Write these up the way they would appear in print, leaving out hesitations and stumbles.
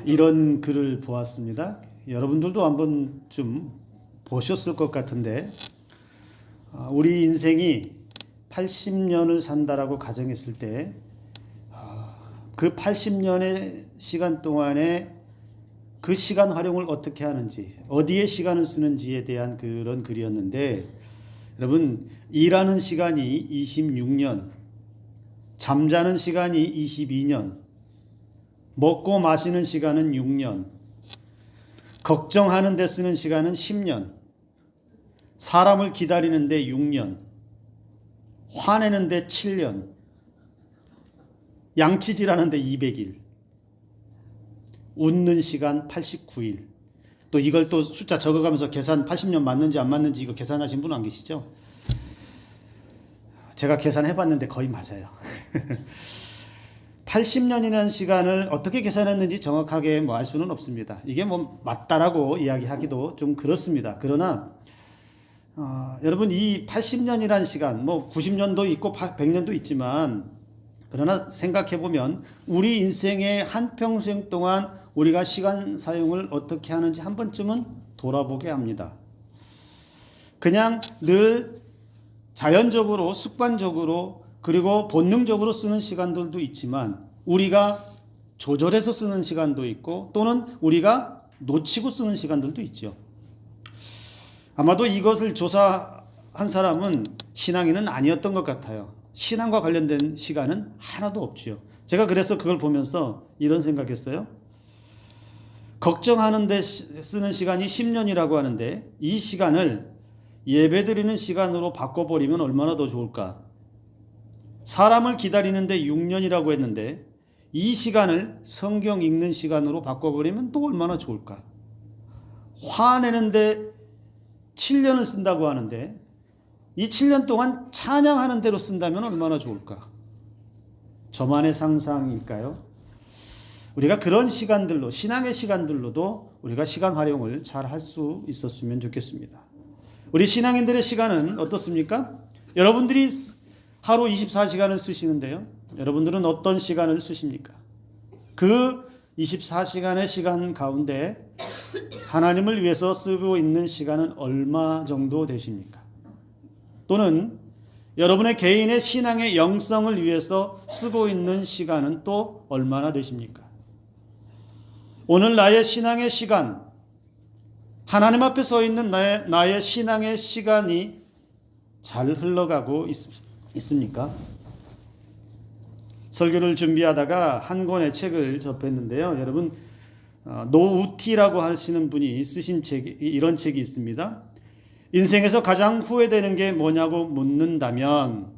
이런 글을 보았습니다. 여러분들도 한번 좀 보셨을 것 같은데, 우리 인생이 80년을 산다라고 가정했을 때, 그 80년의 시간 동안에 그 시간 활용을 어떻게 하는지, 어디에 시간을 쓰는지에 대한 그런 글이었는데, 여러분, 일하는 시간이 26년, 잠자는 시간이 22년, 먹고 마시는 시간은 6년, 걱정하는 데 쓰는 시간은 10년, 사람을 기다리는 데 6년, 화내는 데 7년, 양치질하는 데 200일, 웃는 시간 89일. 또 이걸 또 숫자 적어가면서 계산 80년 맞는지 안 맞는지 이거 계산하신 분 안 계시죠? 제가 계산해봤는데 거의 맞아요. 80년이라는 시간을 어떻게 계산했는지 정확하게 뭐 알 수는 없습니다. 이게 뭐 맞다라고 이야기하기도 좀 그렇습니다. 그러나 여러분, 이 80년이라는 시간, 뭐 90년도 있고 100년도 있지만, 그러나 생각해 보면 우리 인생의 한평생 동안 우리가 시간 사용을 어떻게 하는지 한 번쯤은 돌아보게 합니다. 그냥 늘 자연적으로, 습관적으로, 그리고 본능적으로 쓰는 시간들도 있지만, 우리가 조절해서 쓰는 시간도 있고, 또는 우리가 놓치고 쓰는 시간들도 있죠. 아마도 이것을 조사한 사람은 신앙인은 아니었던 것 같아요. 신앙과 관련된 시간은 하나도 없지요. 제가 그래서 그걸 보면서 이런 생각했어요. 걱정하는데 쓰는 시간이 10년이라고 하는데, 이 시간을 예배드리는 시간으로 바꿔버리면 얼마나 더 좋을까? 사람을 기다리는데 6년이라고 했는데, 이 시간을 성경 읽는 시간으로 바꿔버리면 또 얼마나 좋을까? 화내는데 7년을 쓴다고 하는데, 이 7년 동안 찬양하는 대로 쓴다면 얼마나 좋을까? 저만의 상상일까요? 우리가 그런 시간들로, 신앙의 시간들로도 우리가 시간 활용을 잘 할 수 있었으면 좋겠습니다. 우리 신앙인들의 시간은 어떻습니까? 여러분들이 하루 24시간을 쓰시는데요. 여러분들은 어떤 시간을 쓰십니까? 그 24시간의 시간 가운데 하나님을 위해서 쓰고 있는 시간은 얼마 정도 되십니까? 또는 여러분의 개인의 신앙의 영성을 위해서 쓰고 있는 시간은 또 얼마나 되십니까? 오늘 나의 신앙의 시간, 하나님 앞에 서 있는 나의 신앙의 시간이 잘 흘러가고 있습니까? 설교를 준비하다가 한 권의 책을 접했는데요. 여러분, 노우티라고 하시는 분이 쓰신 이런 책이 있습니다. 인생에서 가장 후회되는 게 뭐냐고 묻는다면,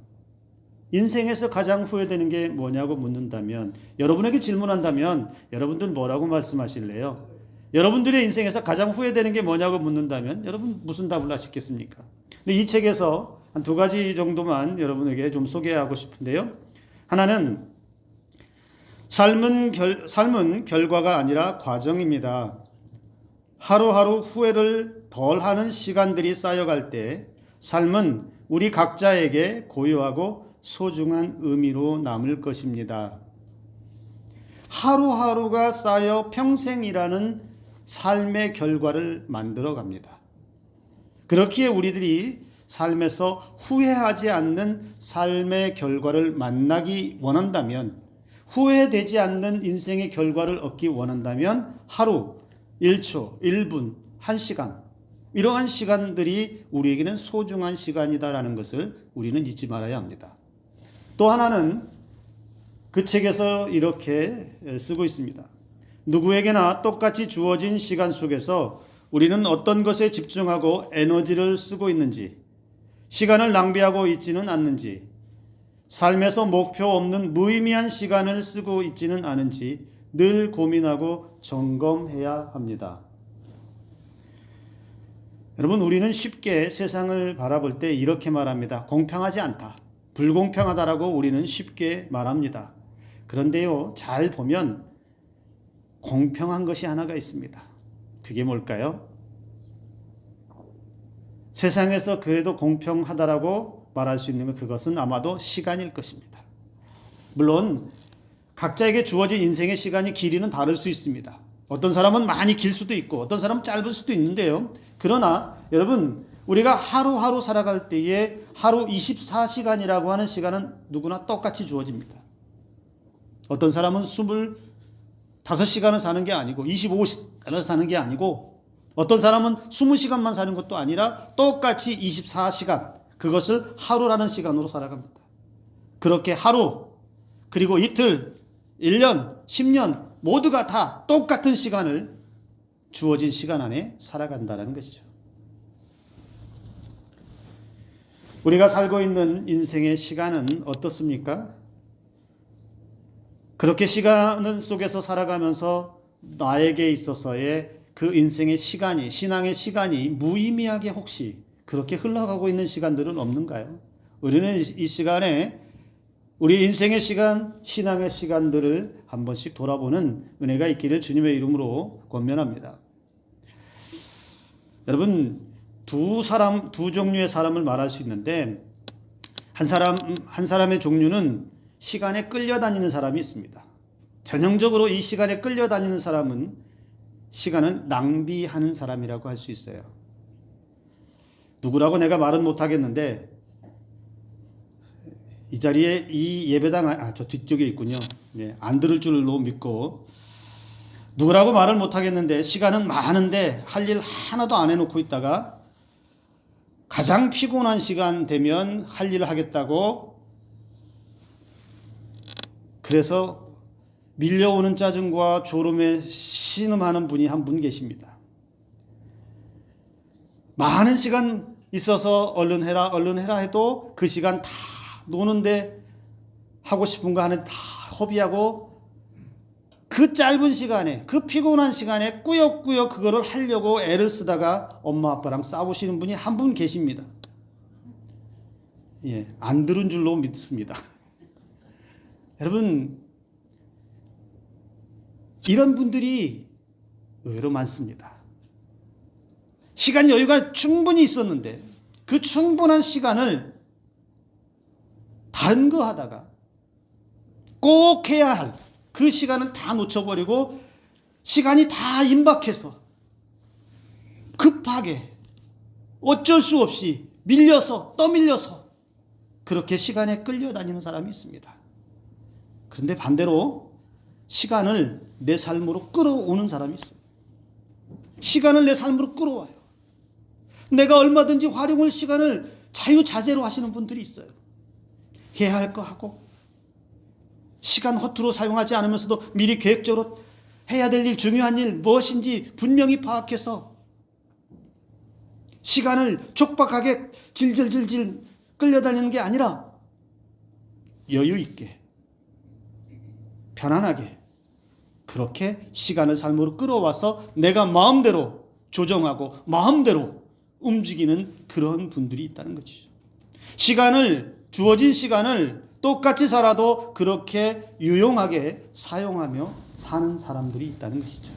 인생에서 가장 후회되는 게 뭐냐고 묻는다면, 여러분에게 질문한다면 여러분들 뭐라고 말씀하실래요? 여러분들의 인생에서 가장 후회되는 게 뭐냐고 묻는다면 여러분 무슨 답을 하시겠습니까? 근데 이 책에서 한 두 가지 정도만 여러분에게 좀 소개하고 싶은데요. 하나는 삶은 결과가 아니라 과정입니다. 하루하루 후회를 덜 하는 시간들이 쌓여갈 때 삶은 우리 각자에게 고유하고 소중한 의미로 남을 것입니다. 하루하루가 쌓여 평생이라는 삶의 결과를 만들어 갑니다. 그렇기에 우리들이 삶에서 후회하지 않는 삶의 결과를 만나기 원한다면, 후회되지 않는 인생의 결과를 얻기 원한다면 하루, 1초, 1분, 1시간, 이러한 시간들이 우리에게는 소중한 시간이다라는 것을 우리는 잊지 말아야 합니다. 또 하나는 그 책에서 이렇게 쓰고 있습니다. 누구에게나 똑같이 주어진 시간 속에서 우리는 어떤 것에 집중하고 에너지를 쓰고 있는지, 시간을 낭비하고 있지는 않는지, 삶에서 목표 없는 무의미한 시간을 쓰고 있지는 않은지 늘 고민하고 점검해야 합니다. 여러분, 우리는 쉽게 세상을 바라볼 때 이렇게 말합니다. 공평하지 않다, 불공평하다라고 우리는 쉽게 말합니다. 그런데요, 잘 보면 공평한 것이 하나가 있습니다. 그게 뭘까요? 세상에서 그래도 공평하다라고 말할 수 있는 것, 그것은 아마도 시간일 것입니다. 물론 각자에게 주어진 인생의 시간이 길이는 다를 수 있습니다. 어떤 사람은 많이 길 수도 있고 어떤 사람은 짧을 수도 있는데요. 그러나 여러분, 우리가 하루하루 살아갈 때에 하루 24시간이라고 하는 시간은 누구나 똑같이 주어집니다. 어떤 사람은 25시간을 사는 게 아니고 25시간을 사는 게 아니고 어떤 사람은 20시간만 사는 것도 아니라 똑같이 24시간, 그것을 하루라는 시간으로 살아갑니다. 그렇게 하루, 그리고 이틀, 1년, 10년 모두가 다 똑같은 시간을 주어진 시간 안에 살아간다는 것이죠. 우리가 살고 있는 인생의 시간은 어떻습니까? 그렇게 시간 속에서 살아가면서 나에게 있어서의 그 인생의 시간이, 신앙의 시간이 무의미하게 혹시 그렇게 흘러가고 있는 시간들은 없는가요? 우리는 이 시간에 우리 인생의 시간, 신앙의 시간들을 한 번씩 돌아보는 은혜가 있기를 주님의 이름으로 권면합니다. 여러분, 두 종류의 사람을 말할 수 있는데 한 사람의 종류는 시간에 끌려다니는 사람이 있습니다. 전형적으로 이 시간에 끌려다니는 사람은 시간은 낭비하는 사람이라고 할 수 있어요. 누구라고 내가 말은 못하겠는데 이 자리에 이 예배당 저 뒤쪽에 있군요. 네, 안 들을 줄로 믿고 누구라고 말을 못하겠는데 시간은 많은데 할 일 하나도 안 해놓고 있다가 가장 피곤한 시간 되면 할 일을 하겠다고 그래서 밀려오는 짜증과 졸음에 신음하는 분이 한 분 계십니다. 많은 시간 있어서 얼른 해라 해도 그 시간 다 노는데 하고 싶은 거 하는 다 허비하고 그 짧은 시간에, 그 피곤한 시간에 꾸역꾸역 그거를 하려고 애를 쓰다가 엄마 아빠랑 싸우시는 분이 한 분 계십니다. 예, 안 들은 줄로 믿습니다. 여러분, 이런 분들이 의외로 많습니다. 시간 여유가 충분히 있었는데 그 충분한 시간을 다른 거 하다가 꼭 해야 할 그 시간을 다 놓쳐버리고 시간이 다 임박해서 급하게 어쩔 수 없이 밀려서 떠밀려서 그렇게 시간에 끌려다니는 사람이 있습니다. 그런데 반대로 시간을 내 삶으로 끌어오는 사람이 있어요. 시간을 내 삶으로 끌어와요. 내가 얼마든지 활용할 시간을 자유자재로 하시는 분들이 있어요. 해야 할 거 하고 시간 허투루 사용하지 않으면서도 미리 계획적으로 해야 될 일, 중요한 일 무엇인지 분명히 파악해서 시간을 촉박하게 질질질질 끌려다니는 게 아니라 여유 있게 편안하게 그렇게 시간을 삶으로 끌어와서 내가 마음대로 조정하고 마음대로 움직이는 그런 분들이 있다는 것이죠. 주어진 시간을 똑같이 살아도 그렇게 유용하게 사용하며 사는 사람들이 있다는 것이죠.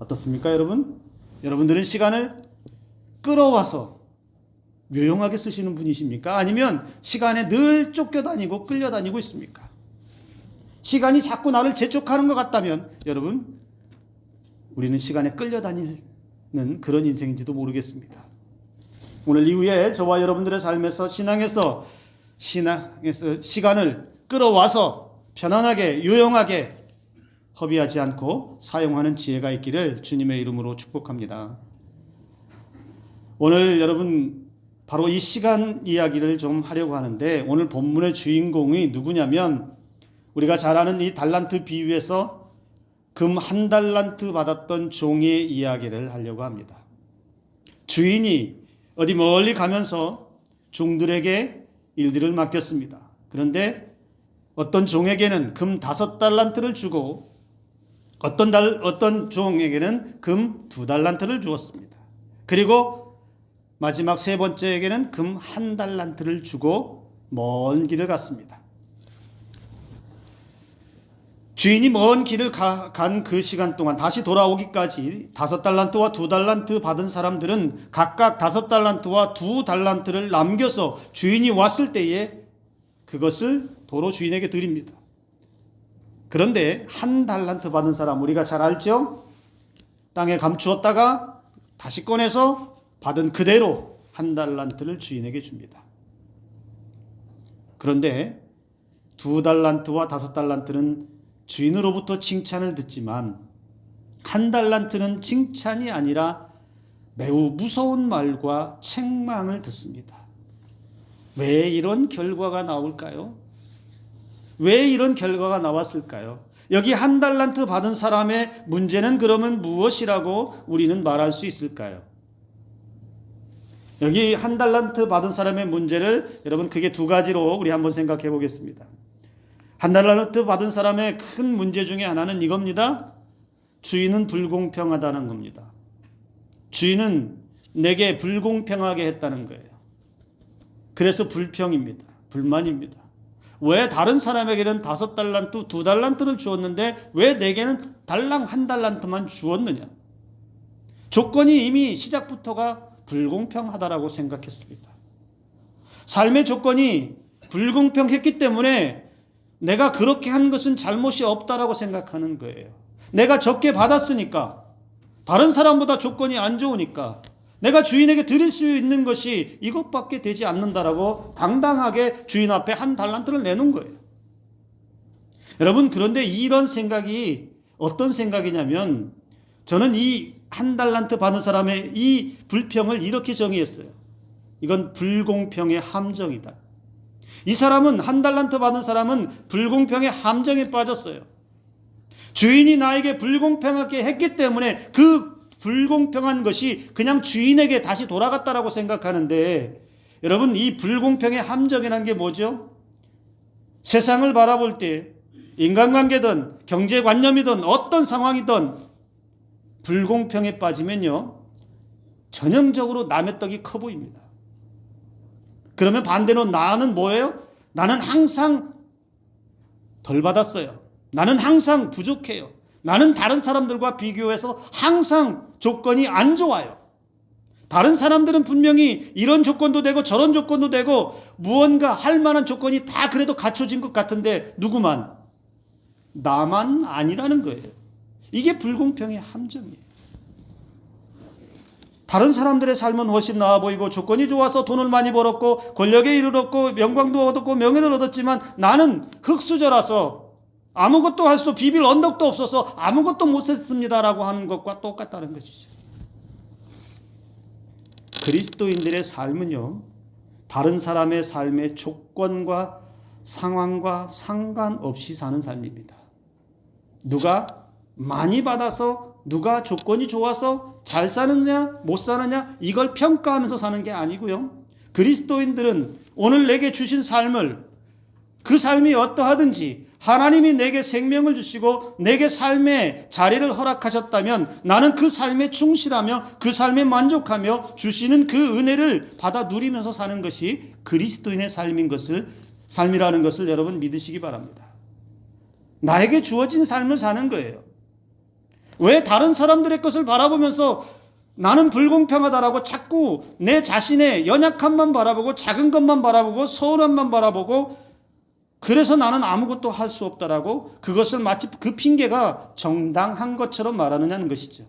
어떻습니까, 여러분? 여러분들은 시간을 끌어와서 유용하게 쓰시는 분이십니까? 아니면 시간에 늘 쫓겨다니고 끌려다니고 있습니까? 시간이 자꾸 나를 재촉하는 것 같다면 여러분, 우리는 시간에 끌려다니는 그런 인생인지도 모르겠습니다. 오늘 이후에 저와 여러분들의 삶에서 신앙에서 시간을 끌어와서 편안하게 유용하게 허비하지 않고 사용하는 지혜가 있기를 주님의 이름으로 축복합니다. 오늘 여러분 바로 이 시간 이야기를 좀 하려고 하는데 오늘 본문의 주인공이 누구냐면 우리가 잘 아는 이 달란트 비유에서 금 1달란트 받았던 종의 이야기를 하려고 합니다. 주인이 어디 멀리 가면서 종들에게 일들을 맡겼습니다. 그런데 어떤 종에게는 금 5달란트를 주고 어떤 종에게는 금 2달란트를 주었습니다. 그리고 마지막 세 번째에게는 금 1달란트를 주고 먼 길을 갔습니다. 주인이 먼 길을 간 그 시간 동안 다시 돌아오기까지 5달란트와 2달란트 받은 사람들은 각각 5달란트와 2달란트를 남겨서 주인이 왔을 때에 그것을 도로 주인에게 드립니다. 그런데 1달란트 받은 사람 우리가 잘 알죠? 땅에 감추었다가 다시 꺼내서 받은 그대로 1달란트를 주인에게 줍니다. 그런데 2달란트와 5달란트는 주인으로부터 칭찬을 듣지만 1달란트는 칭찬이 아니라 매우 무서운 말과 책망을 듣습니다. 왜 이런 결과가 나올까요? 왜 이런 결과가 나왔을까요? 여기 1달란트 받은 사람의 문제는 그러면 무엇이라고 우리는 말할 수 있을까요? 여기 1달란트 받은 사람의 문제를 여러분 크게 2가지로 우리 한번 생각해 보겠습니다. 1달란트 받은 사람의 큰 문제 중에 하나는 이겁니다. 주인은 불공평하다는 겁니다. 주인은 내게 불공평하게 했다는 거예요. 그래서 불평입니다. 불만입니다. 왜 다른 사람에게는 5달란트, 2달란트를 주었는데 왜 내게는 달랑 1달란트만 주었느냐? 조건이 이미 시작부터가 불공평하다라고 생각했습니다. 삶의 조건이 불공평했기 때문에 내가 그렇게 한 것은 잘못이 없다라고 생각하는 거예요. 내가 적게 받았으니까, 다른 사람보다 조건이 안 좋으니까 내가 주인에게 드릴 수 있는 것이 이것밖에 되지 않는다라고 당당하게 주인 앞에 1달란트를 내놓은 거예요. 여러분, 그런데 이런 생각이 어떤 생각이냐면, 저는 이 1달란트 받은 사람의 이 불평을 이렇게 정의했어요. 이건 불공평의 함정이다. 이 사람은 1달란트 받은 사람은 불공평의 함정에 빠졌어요. 주인이 나에게 불공평하게 했기 때문에 그 불공평한 것이 그냥 주인에게 다시 돌아갔다라고 생각하는데, 여러분, 이 불공평의 함정이라는 게 뭐죠? 세상을 바라볼 때 인간관계든 경제관념이든 어떤 상황이든 불공평에 빠지면요, 전형적으로 남의 떡이 커 보입니다. 그러면 반대로 나는 뭐예요? 나는 항상 덜 받았어요. 나는 항상 부족해요. 나는 다른 사람들과 비교해서 항상 조건이 안 좋아요. 다른 사람들은 분명히 이런 조건도 되고 저런 조건도 되고 무언가 할 만한 조건이 다 그래도 갖춰진 것 같은데 누구만? 나만 아니라는 거예요. 이게 불공평의 함정이에요. 다른 사람들의 삶은 훨씬 나아 보이고 조건이 좋아서 돈을 많이 벌었고 권력에 이르렀고 명광도 얻었고 명예를 얻었지만 나는 흙수저라서 아무것도 할 수 비빌 언덕도 없어서 아무것도 못했습니다라고 하는 것과 똑같다는 것이죠. 그리스도인들의 삶은요, 다른 사람의 삶의 조건과 상황과 상관없이 사는 삶입니다. 누가 많이 받아서, 누가 조건이 좋아서 잘 사느냐 못 사느냐 이걸 평가하면서 사는 게 아니고요. 그리스도인들은 오늘 내게 주신 삶을, 그 삶이 어떠하든지 하나님이 내게 생명을 주시고 내게 삶의 자리를 허락하셨다면 나는 그 삶에 충실하며 그 삶에 만족하며 주시는 그 은혜를 받아 누리면서 사는 것이 그리스도인의 삶이라는 것을 여러분 믿으시기 바랍니다. 나에게 주어진 삶을 사는 거예요. 왜 다른 사람들의 것을 바라보면서 나는 불공평하다라고 자꾸 내 자신의 연약함만 바라보고 작은 것만 바라보고 서운함만 바라보고 그래서 나는 아무것도 할 수 없다라고 그것을 마치 그 핑계가 정당한 것처럼 말하느냐는 것이죠.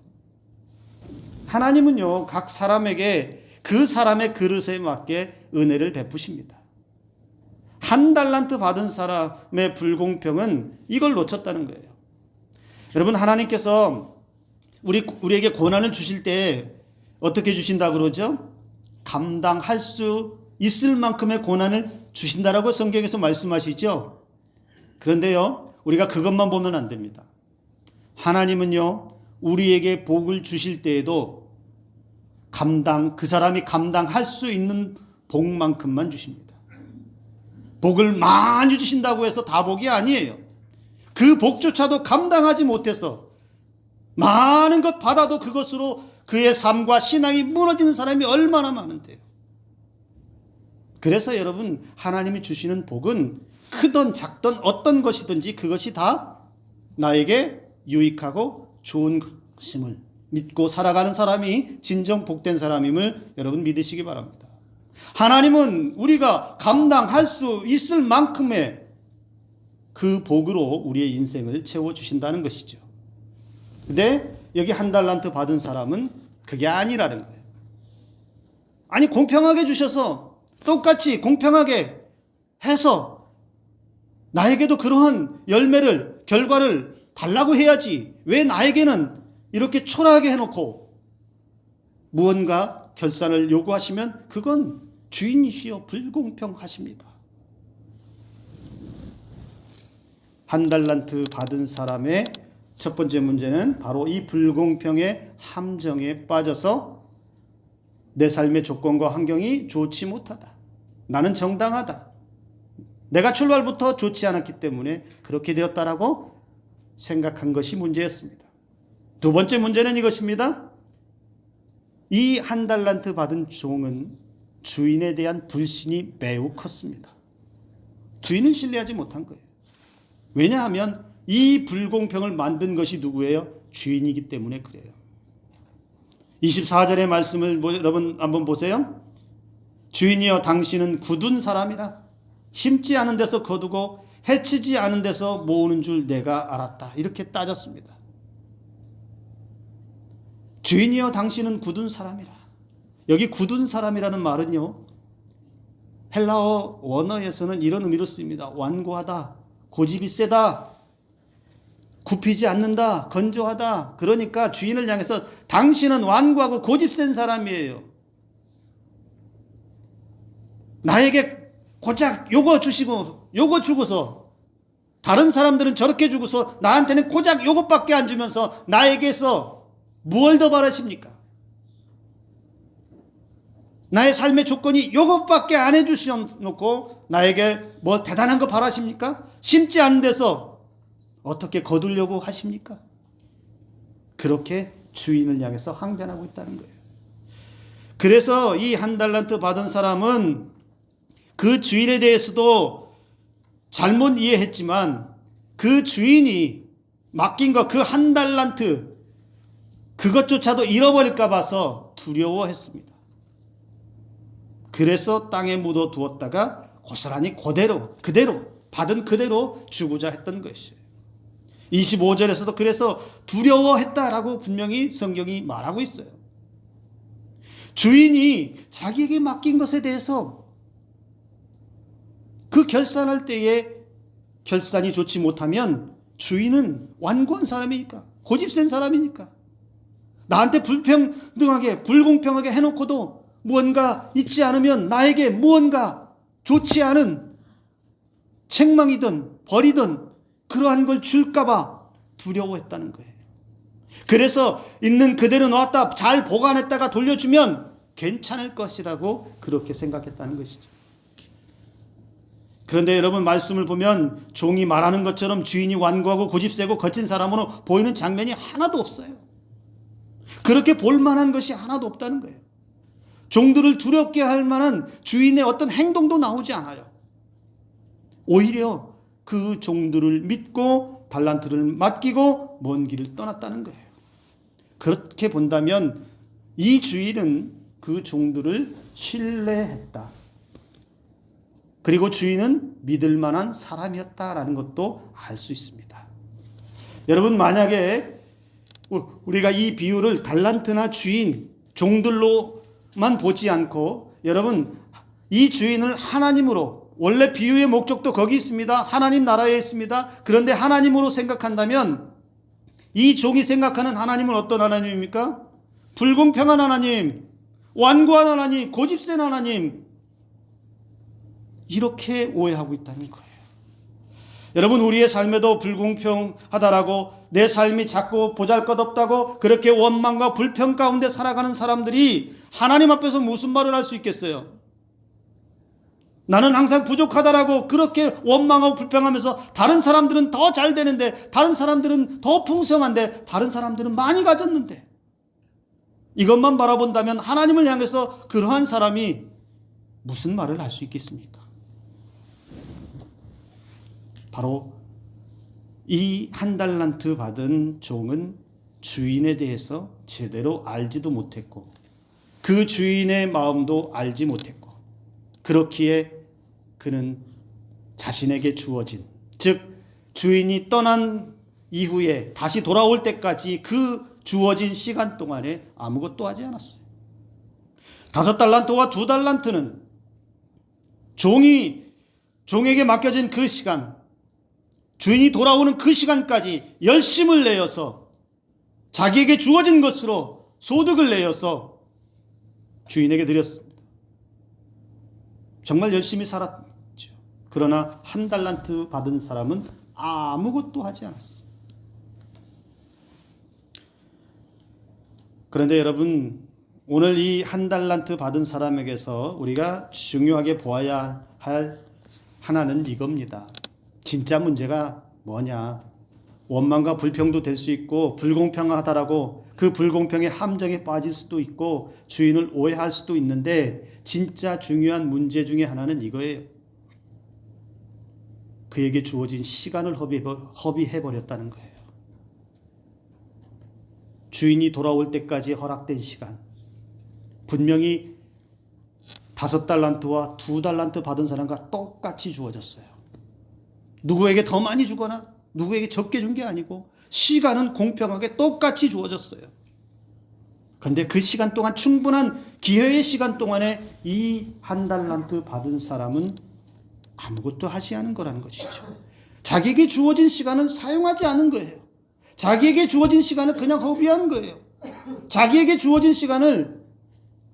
하나님은요, 각 사람에게 그 사람의 그릇에 맞게 은혜를 베푸십니다. 1달란트 받은 사람의 불공평은 이걸 놓쳤다는 거예요. 여러분, 하나님께서 우리에게 고난을 주실 때 어떻게 주신다 그러죠? 감당할 수 있을 만큼의 고난을 주신다라고 성경에서 말씀하시죠. 그런데요, 우리가 그것만 보면 안 됩니다. 하나님은요, 우리에게 복을 주실 때에도 그 사람이 감당할 수 있는 복만큼만 주십니다. 복을 많이 주신다고 해서 다 복이 아니에요. 그 복조차도 감당하지 못해서 많은 것 받아도 그것으로 그의 삶과 신앙이 무너지는 사람이 얼마나 많은데요. 그래서 여러분, 하나님이 주시는 복은 크든 작든 어떤 것이든지 그것이 다 나에게 유익하고 좋은 것임을 믿고 살아가는 사람이 진정 복된 사람임을 여러분 믿으시기 바랍니다. 하나님은 우리가 감당할 수 있을 만큼의 그 복으로 우리의 인생을 채워주신다는 것이죠. 근데 여기 한 달란트 받은 사람은 그게 아니라는 거예요. 아니, 공평하게 주셔서 똑같이 공평하게 해서 나에게도 그러한 열매를, 결과를 달라고 해야지. 왜 나에게는 이렇게 초라하게 해놓고 무언가 결산을 요구하시면 그건 주인이시여 불공평하십니다. 한 달란트 받은 사람의 첫 번째 문제는 바로 이 불공평의 함정에 빠져서 내 삶의 조건과 환경이 좋지 못하다. 나는 정당하다. 내가 출발부터 좋지 않았기 때문에 그렇게 되었다라고 생각한 것이 문제였습니다. 두 번째 문제는 이것입니다. 이 한 달란트 받은 종은 주인에 대한 불신이 매우 컸습니다. 주인을 신뢰하지 못한 거예요. 왜냐하면 이 불공평을 만든 것이 누구예요? 주인이기 때문에 그래요. 24절의 말씀을 여러분 한번 보세요. 주인이여 당신은 굳은 사람이라 심지 않은 데서 거두고 해치지 않은 데서 모으는 줄 내가 알았다. 이렇게 따졌습니다. 주인이여 당신은 굳은 사람이라. 여기 굳은 사람이라는 말은요, 헬라어 원어에서는 이런 의미로 쓰입니다. 완고하다, 고집이 세다, 굽히지 않는다, 건조하다. 그러니까 주인을 향해서 당신은 완고하고 고집센 사람이에요. 나에게 고작 요거 주시고 요거 주고서 다른 사람들은 저렇게 주고서 나한테는 고작 요것밖에 안 주면서 나에게서 무엇을 더 바라십니까? 나의 삶의 조건이 요것밖에 안 해주셔놓고 나에게 뭐 대단한 거 바라십니까? 심지 않은 데서 어떻게 거두려고 하십니까? 그렇게 주인을 향해서 항변하고 있다는 거예요. 그래서 이 한 달란트 받은 사람은 그 주인에 대해서도 잘못 이해했지만 그 주인이 맡긴 거 그 한 달란트 그것조차도 잃어버릴까 봐서 두려워했습니다. 그래서 땅에 묻어 두었다가 고스란히 그대로 받은 그대로 주고자 했던 것이에요. 25절에서도 그래서 두려워했다라고 분명히 성경이 말하고 있어요. 주인이 자기에게 맡긴 것에 대해서 그 결산할 때에 결산이 좋지 못하면 주인은 완고한 사람이니까, 고집센 사람이니까, 나한테 불평등하게 불공평하게 해놓고도 무언가 있지 않으면 나에게 무언가 좋지 않은 책망이든 벌이든 그러한 걸 줄까봐 두려워했다는 거예요. 그래서 있는 그대로 놓았다 잘 보관했다가 돌려주면 괜찮을 것이라고 그렇게 생각했다는 것이죠. 그런데 여러분 말씀을 보면 종이 말하는 것처럼 주인이 완고하고 고집세고 거친 사람으로 보이는 장면이 하나도 없어요. 그렇게 볼만한 것이 하나도 없다는 거예요. 종들을 두렵게 할 만한 주인의 어떤 행동도 나오지 않아요. 오히려 그 종들을 믿고 달란트를 맡기고 먼 길을 떠났다는 거예요. 그렇게 본다면 이 주인은 그 종들을 신뢰했다. 그리고 주인은 믿을 만한 사람이었다라는 것도 알 수 있습니다. 여러분 만약에 우리가 이 비유를 달란트나 주인, 종들로만 보지 않고 여러분 이 주인을 하나님으로, 원래 비유의 목적도 거기 있습니다. 하나님 나라에 있습니다. 그런데 하나님으로 생각한다면 이 종이 생각하는 하나님은 어떤 하나님입니까? 불공평한 하나님, 완고한 하나님, 고집센 하나님, 이렇게 오해하고 있다는 거예요. 여러분 우리의 삶에도 불공평하다라고 내 삶이 자꾸 보잘것없다고 그렇게 원망과 불평 가운데 살아가는 사람들이 하나님 앞에서 무슨 말을 할 수 있겠어요? 나는 항상 부족하다라고 그렇게 원망하고 불평하면서 다른 사람들은 더 잘 되는데, 다른 사람들은 더 풍성한데, 다른 사람들은 많이 가졌는데, 이것만 바라본다면 하나님을 향해서 그러한 사람이 무슨 말을 할 수 있겠습니까? 바로 이 한 달란트 받은 종은 주인에 대해서 제대로 알지도 못했고 그 주인의 마음도 알지 못했고, 그렇기에 그는 자신에게 주어진, 즉 주인이 떠난 이후에 다시 돌아올 때까지 그 주어진 시간 동안에 아무것도 하지 않았어요. 5달란트와 2달란트는 종에게 맡겨진 그 시간, 주인이 돌아오는 그 시간까지 열심을 내어서 자기에게 주어진 것으로 소득을 내어서 주인에게 드렸습니다. 정말 열심히 살았죠. 그러나 1달란트 받은 사람은 아무것도 하지 않았어요. 그런데 여러분, 오늘 이 1달란트 받은 사람에게서 우리가 중요하게 보아야 할 하나는 이겁니다. 진짜 문제가 뭐냐? 원망과 불평도 될 수 있고 불공평하다라고 그 불공평의 함정에 빠질 수도 있고 주인을 오해할 수도 있는데 진짜 중요한 문제 중에 하나는 이거예요. 그에게 주어진 시간을 허비해버렸다는 거예요. 주인이 돌아올 때까지 허락된 시간. 분명히 5달란트와 2달란트 받은 사람과 똑같이 주어졌어요. 누구에게 더 많이 주거나 누구에게 적게 준 게 아니고 시간은 공평하게 똑같이 주어졌어요. 그런데 그 시간 동안 충분한 기회의 시간 동안에 이 1달란트 받은 사람은 아무것도 하지 않은 거라는 것이죠. 자기에게 주어진 시간은 사용하지 않은 거예요. 자기에게 주어진 시간을 그냥 허비한 거예요. 자기에게 주어진 시간을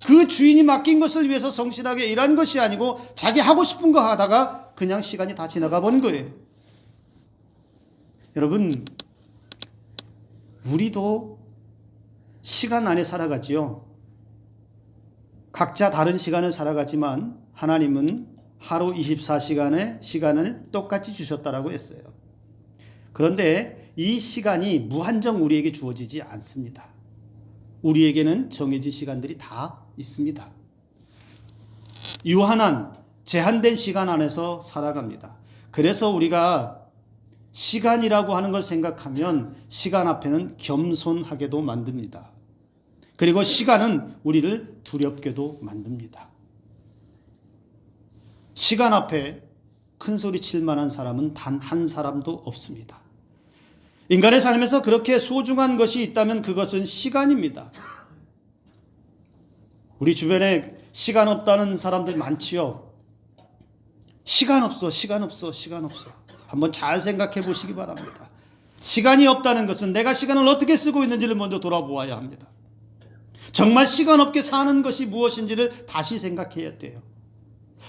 그 주인이 맡긴 것을 위해서 성실하게 일한 것이 아니고 자기 하고 싶은 거 하다가 그냥 시간이 다 지나가 버린 거예요. 여러분, 우리도 시간 안에 살아가지요. 각자 다른 시간을 살아가지만 하나님은 하루 24시간의 시간을 똑같이 주셨다라고 했어요. 그런데 이 시간이 무한정 우리에게 주어지지 않습니다. 우리에게는 정해진 시간들이 다 있습니다. 유한한 제한된 시간 안에서 살아갑니다. 그래서 우리가 시간이라고 하는 걸 생각하면 시간 앞에는 겸손하게도 만듭니다. 그리고 시간은 우리를 두렵게도 만듭니다. 시간 앞에 큰 소리 칠 만한 사람은 단 한 사람도 없습니다. 인간의 삶에서 그렇게 소중한 것이 있다면 그것은 시간입니다. 우리 주변에 시간 없다는 사람들 많지요. 시간 없어. 한번 잘 생각해 보시기 바랍니다. 시간이 없다는 것은 내가 시간을 어떻게 쓰고 있는지를 먼저 돌아보아야 합니다. 정말 시간 없게 사는 것이 무엇인지를 다시 생각해야 돼요.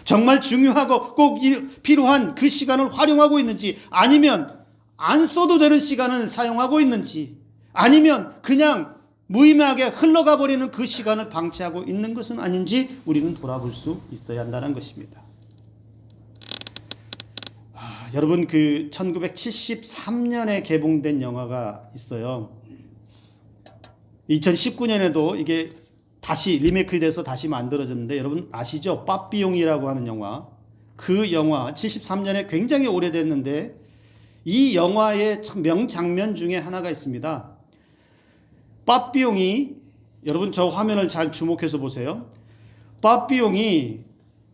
정말 중요하고 꼭 필요한 그 시간을 활용하고 있는지, 아니면 안 써도 되는 시간을 사용하고 있는지, 아니면 그냥 무의미하게 흘러가 버리는 그 시간을 방치하고 있는 것은 아닌지 우리는 돌아볼 수 있어야 한다는 것입니다. 여러분, 그 1973년에 개봉된 영화가 있어요. 2019년에도 이게 다시 리메이크돼서 다시 만들어졌는데 여러분 아시죠? 빠삐용이라고 하는 영화. 그 영화 73년에 굉장히 오래됐는데 이 영화의 참 명장면 중에 하나가 있습니다. 빠삐용이, 여러분 저 화면을 잘 주목해서 보세요. 빠삐용이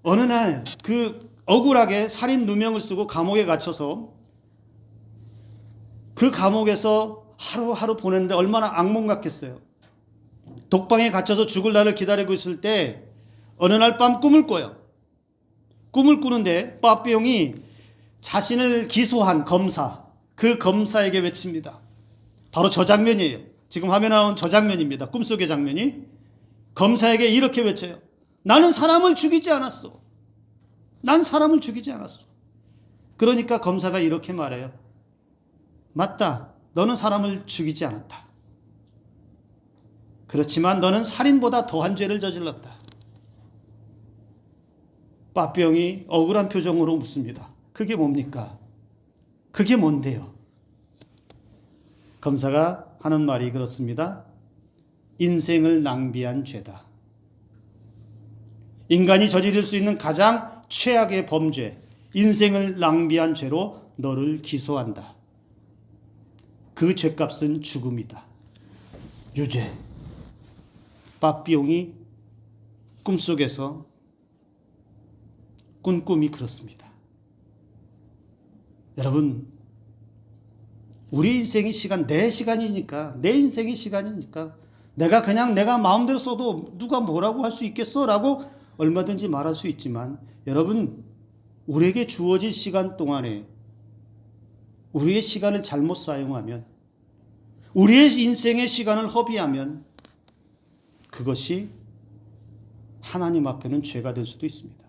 어느 날 그 억울하게 살인 누명을 쓰고 감옥에 갇혀서 그 감옥에서 하루하루 보내는데 얼마나 악몽 같겠어요. 독방에 갇혀서 죽을 날을 기다리고 있을 때 어느 날 밤 꿈을 꿔요. 꿈을 꾸는데 빠삐용이 자신을 기소한 검사, 그 검사에게 외칩니다. 바로 저 장면이에요. 지금 화면에 나온 저 장면입니다. 꿈속의 장면이. 검사에게 이렇게 외쳐요. 나는 사람을 죽이지 않았어. 난 사람을 죽이지 않았어. 그러니까 검사가 이렇게 말해요. 맞다. 너는 사람을 죽이지 않았다. 그렇지만 너는 살인보다 더한 죄를 저질렀다. 빠삐용이 억울한 표정으로 묻습니다. 그게 뭡니까? 그게 뭔데요? 검사가 하는 말이 그렇습니다. 인생을 낭비한 죄다. 인간이 저지를 수 있는 가장 최악의 범죄, 인생을 낭비한 죄로 너를 기소한다. 그 죄값은 죽음이다. 유죄. 빠삐용이 꿈속에서 꾼 꿈이 그렇습니다. 여러분, 우리 인생의 시간, 내 시간이니까, 내 인생의 시간이니까 내가 그냥 내가 마음대로 써도 누가 뭐라고 할 수 있겠어? 라고 얼마든지 말할 수 있지만, 여러분, 우리에게 주어진 시간 동안에 우리의 시간을 잘못 사용하면, 우리의 인생의 시간을 허비하면 그것이 하나님 앞에는 죄가 될 수도 있습니다.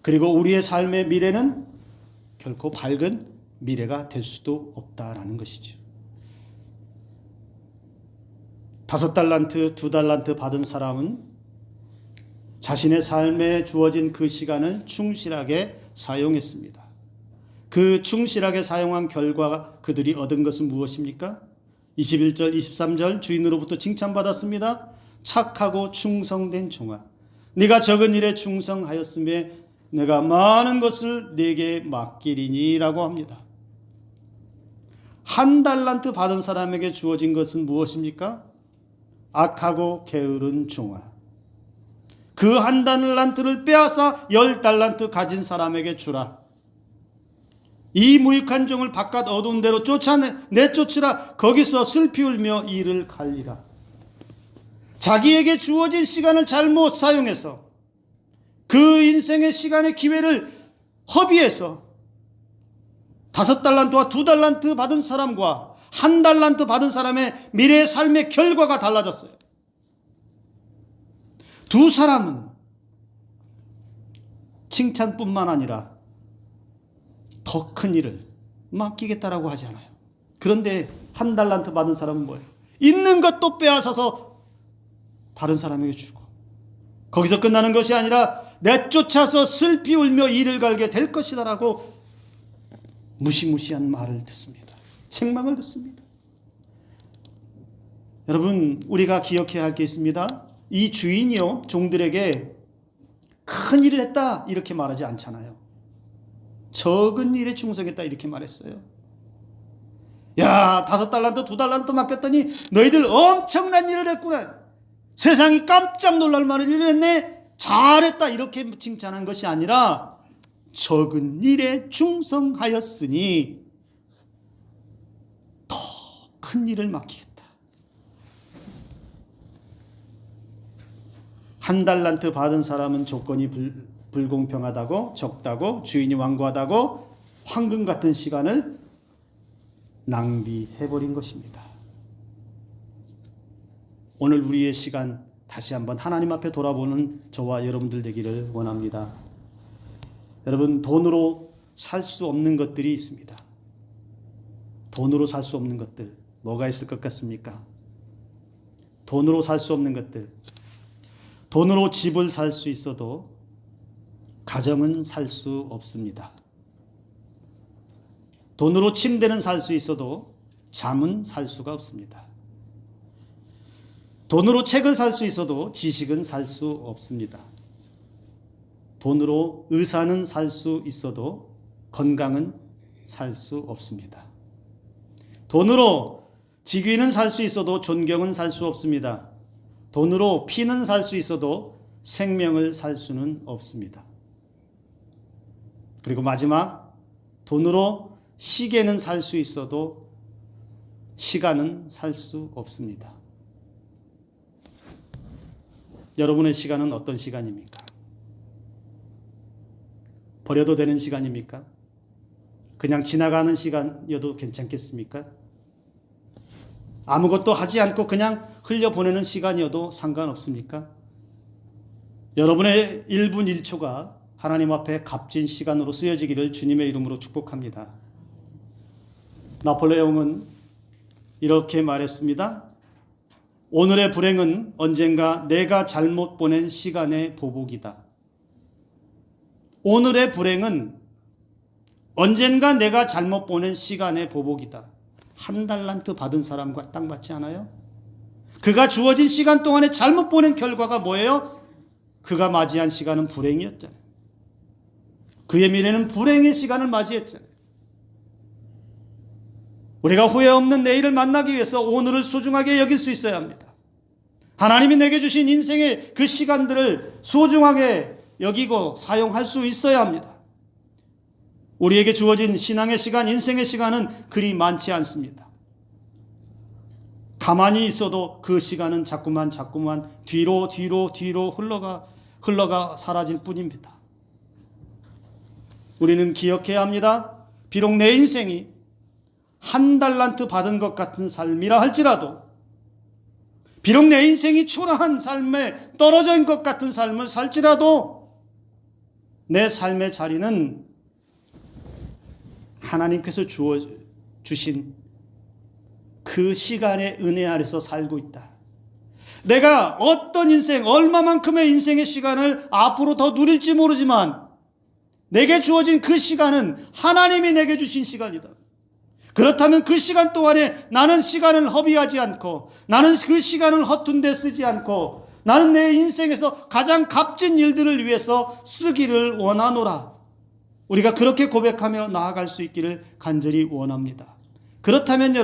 그리고 우리의 삶의 미래는 결코 밝은 미래가 될 수도 없다라는 것이죠. 5달란트, 2달란트 받은 사람은 자신의 삶에 주어진 그 시간을 충실하게 사용했습니다. 그 충실하게 사용한 결과 그들이 얻은 것은 무엇입니까? 21절, 23절 주인으로부터 칭찬받았습니다. 착하고 충성된 종아, 네가 적은 일에 충성하였음에 내가 많은 것을 네게 맡기리니 라고 합니다. 1달란트 받은 사람에게 주어진 것은 무엇입니까? 악하고 게으른 종아. 그 1달란트를 빼앗아 10달란트 가진 사람에게 주라. 이 무익한 종을 바깥 어두운 데로 내쫓으라. 거기서 슬피 울며 이를 갈리라. 자기에게 주어진 시간을 잘못 사용해서 그 인생의 시간의 기회를 허비해서 5달란트와 2달란트 받은 사람과 1달란트 받은 사람의 미래의 삶의 결과가 달라졌어요. 두 사람은 칭찬뿐만 아니라 더 큰 일을 맡기겠다라고 하지 않아요. 그런데 1달란트 받은 사람은 뭐예요? 있는 것도 빼앗아서 다른 사람에게 주고, 거기서 끝나는 것이 아니라 내쫓아서 슬피 울며 이를 갈게 될 것이다 라고 무시무시한 말을 듣습니다. 책망을 듣습니다. 여러분, 우리가 기억해야 할 게 있습니다. 이 주인이요, 종들에게 큰 일을 했다 이렇게 말하지 않잖아요. 적은 일에 충성했다 이렇게 말했어요. 야, 5달란트, 2달란트 맡겼더니 너희들 엄청난 일을 했구나. 세상이 깜짝 놀랄 만한 일을 했네. 잘했다 이렇게 칭찬한 것이 아니라 적은 일에 충성하였으니 더 큰 일을 맡기겠다. 1달란트 받은 사람은 조건이 불공평하다고, 적다고, 주인이 완고하다고 황금 같은 시간을 낭비해버린 것입니다. 오늘 우리의 시간 다시 한번 하나님 앞에 돌아보는 저와 여러분들 되기를 원합니다. 여러분, 돈으로 살 수 없는 것들이 있습니다. 돈으로 살 수 없는 것들 뭐가 있을 것 같습니까? 돈으로 살 수 없는 것들. 돈으로 집을 살 수 있어도 가정은 살 수 없습니다. 돈으로 침대는 살 수 있어도 잠은 살 수가 없습니다. 돈으로 책을 살 수 있어도 지식은 살 수 없습니다. 돈으로 의사는 살 수 있어도 건강은 살 수 없습니다. 돈으로 직위는 살 수 있어도 존경은 살 수 없습니다. 돈으로 피는 살 수 있어도 생명을 살 수는 없습니다. 그리고 마지막, 돈으로 시계는 살 수 있어도 시간은 살 수 없습니다. 여러분의 시간은 어떤 시간입니까? 버려도 되는 시간입니까? 그냥 지나가는 시간이어도 괜찮겠습니까? 아무것도 하지 않고 그냥 흘려보내는 시간이어도 상관없습니까? 여러분의 1분 1초가 하나님 앞에 값진 시간으로 쓰여지기를 주님의 이름으로 축복합니다. 나폴레옹은 이렇게 말했습니다. 오늘의 불행은 언젠가 내가 잘못 보낸 시간의 보복이다. 오늘의 불행은 언젠가 내가 잘못 보낸 시간의 보복이다. 1달란트 받은 사람과 딱 맞지 않아요? 그가 주어진 시간 동안에 잘못 보낸 결과가 뭐예요? 그가 맞이한 시간은 불행이었잖아요. 그의 미래는 불행의 시간을 맞이했잖아요. 우리가 후회 없는 내일을 만나기 위해서 오늘을 소중하게 여길 수 있어야 합니다. 하나님이 내게 주신 인생의 그 시간들을 소중하게 여기고 사용할 수 있어야 합니다. 우리에게 주어진 신앙의 시간, 인생의 시간은 그리 많지 않습니다. 가만히 있어도 그 시간은 자꾸만 뒤로 흘러가 사라질 뿐입니다. 우리는 기억해야 합니다. 비록 내 인생이 한 달란트 받은 것 같은 삶이라 할지라도, 비록 내 인생이 초라한 삶에 떨어져 있는 것 같은 삶을 살지라도, 내 삶의 자리는 하나님께서 주신 그 시간의 은혜 아래서 살고 있다. 내가 어떤 인생, 얼마만큼의 인생의 시간을 앞으로 더 누릴지 모르지만 내게 주어진 그 시간은 하나님이 내게 주신 시간이다. 그렇다면 그 시간 동안에 나는 시간을 허비하지 않고, 나는 그 시간을 허튼 데 쓰지 않고, 나는 내 인생에서 가장 값진 일들을 위해서 쓰기를 원하노라. 우리가 그렇게 고백하며 나아갈 수 있기를 간절히 원합니다. 그렇다면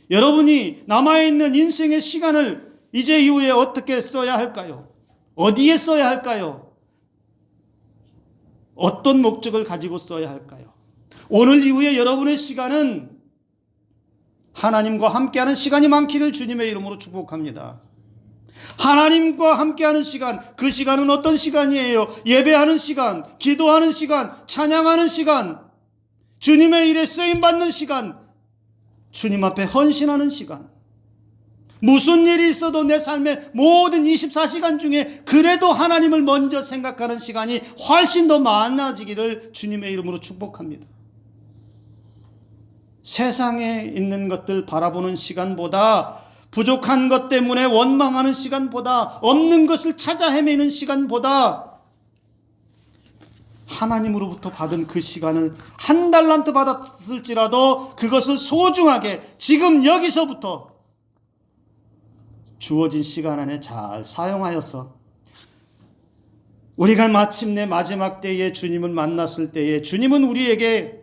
여러분이 남아있는 인생의 시간을 이제 이후에 어떻게 써야 할까요? 어디에 써야 할까요? 어떤 목적을 가지고 써야 할까요? 오늘 이후에 여러분의 시간은 하나님과 함께하는 시간이 많기를 주님의 이름으로 축복합니다. 하나님과 함께하는 시간, 그 시간은 어떤 시간이에요? 예배하는 시간, 기도하는 시간, 찬양하는 시간, 주님의 일에 쓰임받는 시간, 주님 앞에 헌신하는 시간. 무슨 일이 있어도 내 삶의 모든 24시간 중에 그래도 하나님을 먼저 생각하는 시간이 훨씬 더 많아지기를 주님의 이름으로 축복합니다. 세상에 있는 것들 바라보는 시간보다, 부족한 것 때문에 원망하는 시간보다, 없는 것을 찾아 헤매는 시간보다 하나님으로부터 받은 그 시간을 한 달란트 받았을지라도 그것을 소중하게 지금 여기서부터 주어진 시간 안에 잘 사용하여서 우리가 마침내 마지막 때에 주님을 만났을 때에 주님은 우리에게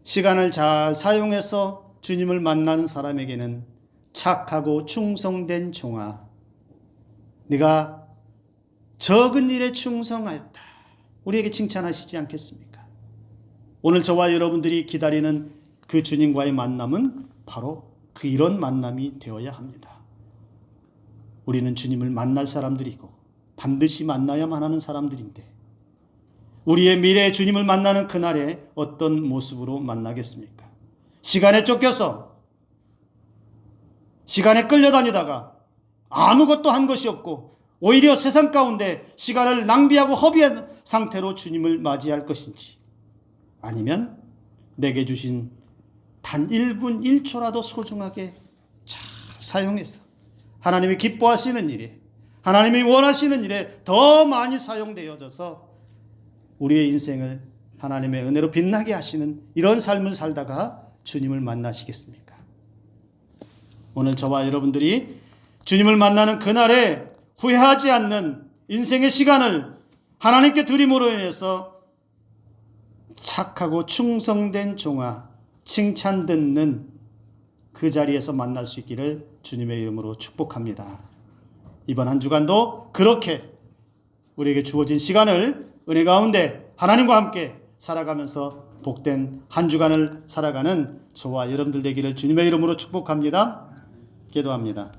시간을 잘 사용해서 주님을 만나는 사람에게는 착하고 충성된 종아, 네가 적은 일에 충성하였다, 우리에게 칭찬하시지 않겠습니까? 오늘 저와 여러분들이 기다리는 그 주님과의 만남은 바로 그 이런 만남이 되어야 합니다. 우리는 주님을 만날 사람들이고 반드시 만나야만 하는 사람들인데, 우리의 미래의 주님을 만나는 그날에 어떤 모습으로 만나겠습니까? 시간에 쫓겨서, 시간에 끌려다니다가 아무것도 한 것이 없고 오히려 세상 가운데 시간을 낭비하고 허비한 상태로 주님을 맞이할 것인지, 아니면 내게 주신 단 1분 1초라도 소중하게 잘 사용해서 하나님이 기뻐하시는 일에, 하나님이 원하시는 일에 더 많이 사용되어져서 우리의 인생을 하나님의 은혜로 빛나게 하시는 이런 삶을 살다가 주님을 만나시겠습니까? 오늘 저와 여러분들이 주님을 만나는 그날에 후회하지 않는 인생의 시간을 하나님께 드림으로 인해서 착하고 충성된 종아, 칭찬 듣는 그 자리에서 만날 수 있기를 주님의 이름으로 축복합니다. 이번 한 주간도 그렇게 우리에게 주어진 시간을 은혜 가운데 하나님과 함께 살아가면서 복된 한 주간을 살아가는 저와 여러분들 되기를 주님의 이름으로 축복합니다. 기도합니다.